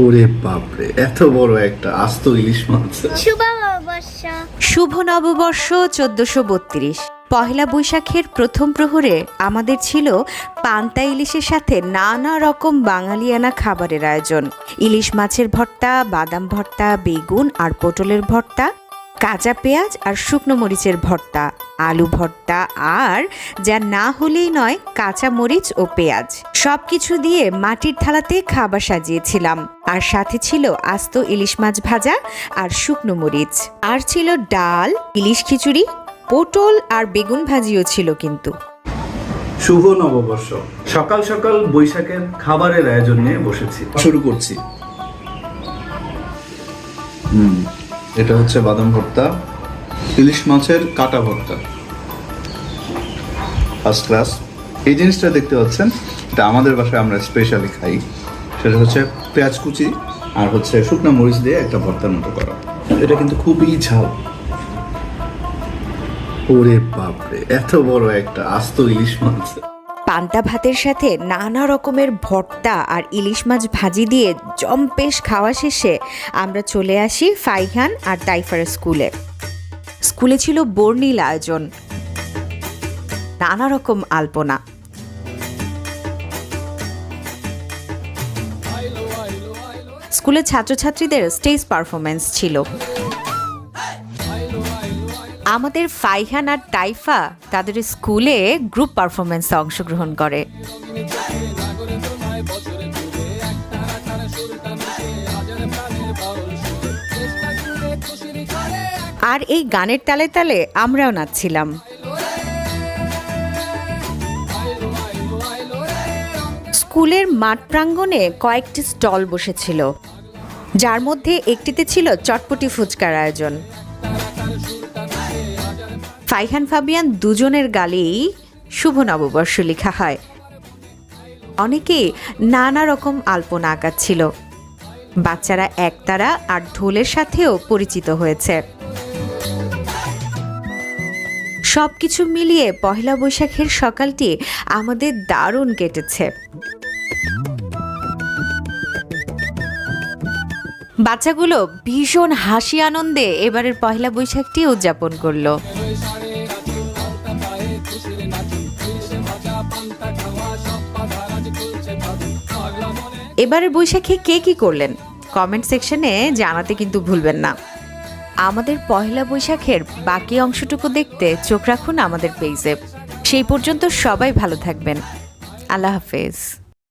ওরে বাপরে, এত বড় একটা আস্ত ইলিশ মাছ। শুভ নববর্ষ 1432। পহেলা বৈশাখের প্রথম প্রহরে আমাদের ছিল পান্তা ইলিশের সাথে নানা রকম বাঙালিয়ানা খাবারের আয়োজন। ইলিশ মাছের ভর্তা, বাদাম ভর্তা, বেগুন আর পটলের ভর্তা, কাঁচা পেঁয়াজ আর শুকনো মরিচের ভর্তা, আলু ভর্তা, আর যা না হলেই নয় কাঁচা মরিচ ও পেঁয়াজ। সবকিছু দিয়ে মাটির থালাতে খাবার সাজিয়েছিলাম। আর সাথে ছিল আস্ত ইলিশ মাছ ভাজা আর শুকনো মরিচ, আর ছিল ডাল, ইলিশ খিচুড়ি, পটল আর বেগুন ভাজিও ছিল। কিন্তু শুভ নববর্ষ, সকাল সকাল বৈশাখের খাবারের আয়োজন নিয়ে বসেছি। শুরু করছি। এটা হচ্ছে বাদাম ভর্তা, ইলিশ মাছের কাটা ভর্তা, ফার্স্ট ক্লাস। এই জিনিসটা দেখতে পাচ্ছেন, এটা আমাদের বাসায় আমরা স্পেশালি খাই। সেটা হচ্ছে পেঁয়াজ কুচি আর হচ্ছে শুকনো মরিচ দিয়ে একটা ভর্তার মতো করা। এটা কিন্তু খুবই ঝাল। ওরে বাপরে, এত বড় একটা আস্ত ইলিশ মাছ। পান্তা ভাতের সাথে নানা রকমের ভর্তা আর ইলিশ মাছ ভাজি দিয়ে জম্পেশ খাওয়া শেষে আমরা চলে আসি ফাইহান আর তাইফার স্কুলে। স্কুলে ছিল বর্ণিল আয়োজন, নানা রকম আলপনা। স্কুলের ছাত্রছাত্রীদের স্টেজ পারফরমেন্স ছিল। আমাদের ফাইহান আর টাইফা তাদের স্কুলে গ্রুপ পারফরমেন্সে অংশগ্রহণ করে। আর এই গানের তালে তালে আমরাও নাচছিলাম। স্কুলের মাঠ প্রাঙ্গণে কয়েকটি স্টল বসেছিল, যার মধ্যে একটিতে ছিল চটপটি ফুচকার আয়োজন। ফাইহান ফাবিয়ান দুজনের গালেই শুভ নববর্ষ লেখা হয়। অনেকেই নানা রকম আলপনা আঁকাচ্ছিল। বাচ্চারা একতারা আর ঢোলের সাথেও পরিচিত হয়েছে। সবকিছু মিলিয়ে পহেলা বৈশাখের সকালটি আমাদের দারুণ কেটেছে। বাচ্চাগুলো ভীষণ হাসি আনন্দে এবারের পহেলা বৈশাখটি উদযাপন করলো। এবারের বৈশাখে কে কি করলেন কমেন্ট সেকশনে জানাতে কিন্তু ভুলবেন না। আমাদের পহেলা বৈশাখের বাকি অংশটুকু দেখতে চোখ রাখুন আমাদের পেজে। সেই পর্যন্ত সবাই ভালো থাকবেন। আল্লাহ হাফেজ।